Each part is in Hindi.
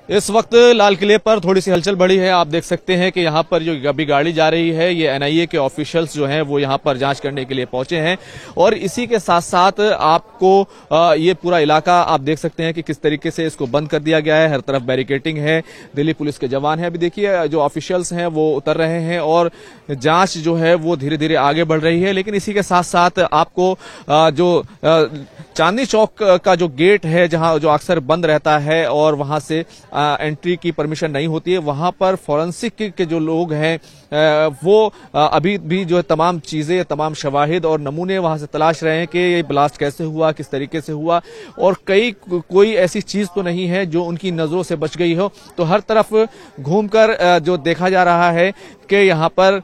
इस वक्त लाल किले पर थोड़ी सी हलचल बढ़ी है। आप देख सकते हैं कि यहाँ पर जो अभी गाड़ी जा रही है, ये एनआईए के ऑफिशियल्स जो हैं वो यहाँ पर जांच करने के लिए पहुंचे हैं। और इसी के साथ साथ आपको ये पूरा इलाका आप देख सकते हैं कि किस तरीके से इसको बंद कर दिया गया है। हर तरफ बैरिकेटिंग है, दिल्ली पुलिस के जवान हैं। अभी देखिए जो ऑफिशियल्स हैं वो उतर रहे हैं और जांच जो है वो धीरे धीरे आगे बढ़ रही है। लेकिन इसी के साथ साथ आपको जो चांदनी चौक का जो गेट है, जहां जो अक्सर बंद रहता है और वहां से एंट्री की परमिशन नहीं होती है, वहां पर फॉरेंसिक के जो लोग हैं वो अभी भी जो है तमाम चीजें, तमाम शवाहिद और नमूने वहां से तलाश रहे हैं कि ये ब्लास्ट कैसे हुआ, किस तरीके से हुआ और कोई ऐसी चीज तो नहीं है जो उनकी नजरों से बच गई हो। तो हर तरफ घूमकर जो देखा जा रहा है कि यहाँ पर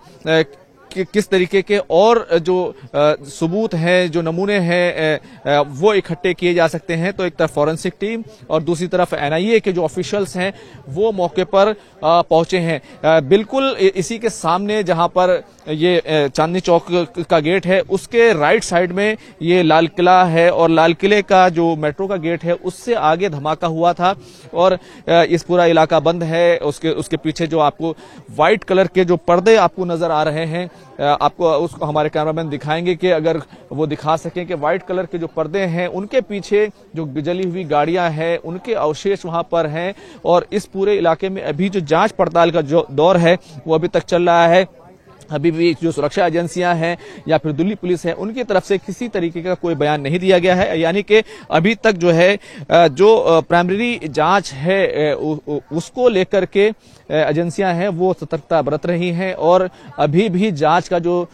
किस तरीके के और जो सबूत हैं, जो नमूने हैं वो इकट्ठे किए जा सकते हैं। तो एक तरफ फॉरेंसिक टीम और दूसरी तरफ एनआईए के जो ऑफिशियल्स हैं वो मौके पर पहुंचे हैं। बिल्कुल इसी के सामने जहां पर ये चांदनी चौक का गेट है, उसके राइट साइड में ये लाल किला है और लाल किले का जो मेट्रो का गेट है उससे आगे धमाका हुआ था और इस पूरा इलाका बंद है। उसके पीछे जो आपको व्हाइट कलर के जो पर्दे आपको नजर आ रहे हैं, आपको उसको हमारे कैमरामैन दिखाएंगे कि अगर वो दिखा सकें कि व्हाइट कलर के जो पर्दे हैं उनके पीछे जो जली हुई गाड़ियां हैं उनके अवशेष वहां पर हैं। और इस पूरे इलाके में अभी जो जांच पड़ताल का जो दौर है वो अभी तक चल रहा है। अभी भी जो सुरक्षा एजेंसियां हैं या फिर दिल्ली पुलिस है, उनकी तरफ से किसी तरीके का कोई बयान नहीं दिया गया है। यानी कि अभी तक जो है जो प्राइमरी जांच है उसको लेकर के एजेंसियां हैं वो सतर्कता बरत रही हैं और अभी भी जांच का जो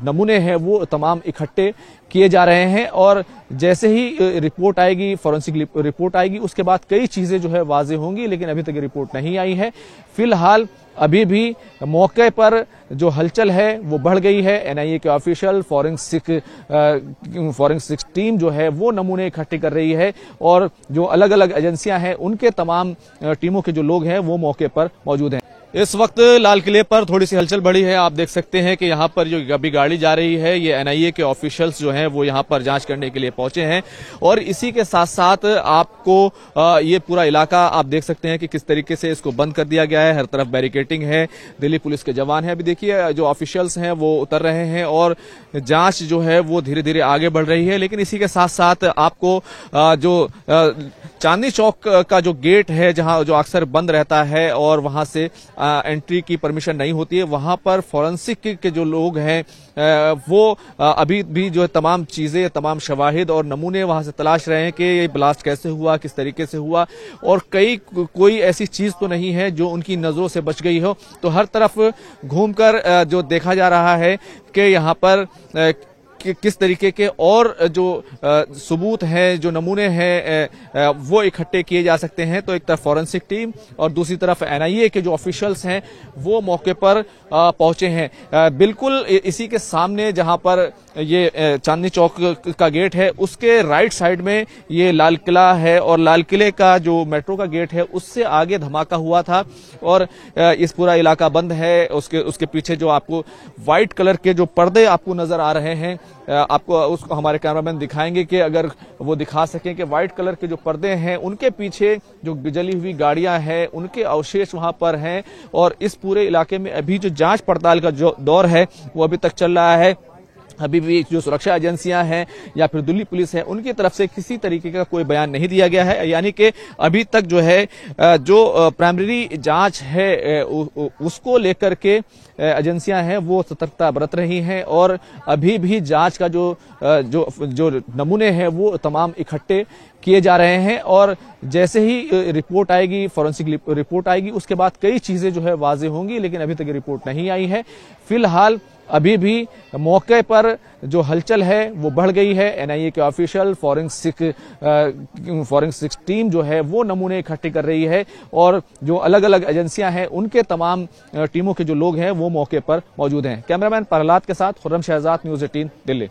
नमूने हैं वो तमाम इकट्ठे किए जा रहे हैं। और जैसे ही रिपोर्ट आएगी, फॉरेंसिक रिपोर्ट आएगी, उसके बाद कई चीजें जो है वाजे होंगी। लेकिन अभी तक रिपोर्ट नहीं आई है। फिलहाल अभी भी मौके पर जो हलचल है वो बढ़ गई है। एनआईए के ऑफिशियल फॉरेंसिक टीम जो है वो नमूने इकट्ठे कर रही है और जो अलग अलग एजेंसियां हैं उनके तमाम टीमों के जो लोग हैं वो मौके पर मौजूद हैं। इस वक्त लाल किले पर थोड़ी सी हलचल बढ़ी है। आप देख सकते हैं कि यहाँ पर जो अभी गाड़ी जा रही है, ये एनआईए के ऑफिशियल्स जो हैं वो यहाँ पर जांच करने के लिए पहुंचे हैं। और इसी के साथ साथ आपको ये पूरा इलाका आप देख सकते हैं कि किस तरीके से इसको बंद कर दिया गया है। हर तरफ बैरिकेटिंग है, दिल्ली पुलिस के जवान हैं। अभी देखिए जो ऑफिशियल्स हैं वो उतर रहे हैं और जांच जो है वो धीरे धीरे आगे बढ़ रही है। लेकिन इसी के साथ साथ आपको जो चांदनी चौक का जो गेट है, जहां जो अक्सर बंद रहता है और वहां से एंट्री की परमिशन नहीं होती है, वहां पर फॉरेंसिक के जो लोग हैं वो अभी भी जो है तमाम चीजें, तमाम शवाहिद और नमूने वहां से तलाश रहे हैं कि ये ब्लास्ट कैसे हुआ, किस तरीके से हुआ और कोई ऐसी चीज तो नहीं है जो उनकी नजरों से बच गई हो। तो हर तरफ घूमकर जो देखा जा रहा है कि यहाँ पर किस तरीके के और जो सबूत हैं, जो नमूने हैं वो इकट्ठे किए जा सकते हैं। तो एक तरफ फॉरेंसिक टीम और दूसरी तरफ एनआईए के जो ऑफिशियल्स हैं वो मौके पर पहुंचे हैं। बिल्कुल इसी के सामने जहां पर ये चांदनी चौक का गेट है, उसके राइट साइड में ये लाल किला है और लाल किले का जो मेट्रो का गेट है उससे आगे धमाका हुआ था और इस पूरा इलाका बंद है। उसके पीछे जो आपको व्हाइट कलर के जो पर्दे आपको नजर आ रहे हैं, आपको उसको हमारे कैमरामैन दिखाएंगे कि अगर वो दिखा सकें कि व्हाइट कलर के जो पर्दे हैं उनके पीछे जो जली हुई गाड़ियां हैं उनके अवशेष वहां पर हैं। और इस पूरे इलाके में अभी जो जांच पड़ताल का जो दौर है वो अभी तक चल रहा है। अभी भी जो सुरक्षा एजेंसियां हैं या फिर दिल्ली पुलिस है, उनकी तरफ से किसी तरीके का कोई बयान नहीं दिया गया है। यानी कि अभी तक जो है जो प्राइमरी जांच है उसको लेकर के एजेंसियां हैं वो सतर्कता बरत रही हैं और अभी भी जांच का जो नमूने हैं वो तमाम इकट्ठे किए जा रहे हैं। और जैसे ही रिपोर्ट आएगी, फॉरेंसिक रिपोर्ट आएगी, उसके बाद कई चीजें जो है वाजे होंगी। लेकिन अभी तक रिपोर्ट नहीं आई है। फिलहाल अभी भी मौके पर जो हलचल है वो बढ़ गई है। एनआईए के ऑफिशियल फॉरेंसिक टीम जो है वो नमूने इकट्ठे कर रही है और जो अलग अलग एजेंसियां हैं उनके तमाम टीमों के जो लोग हैं वो मौके पर मौजूद हैं। कैमरामैन प्रहलाद के साथ खुर्रम शहजाद, न्यूज़ 18 दिल्ली।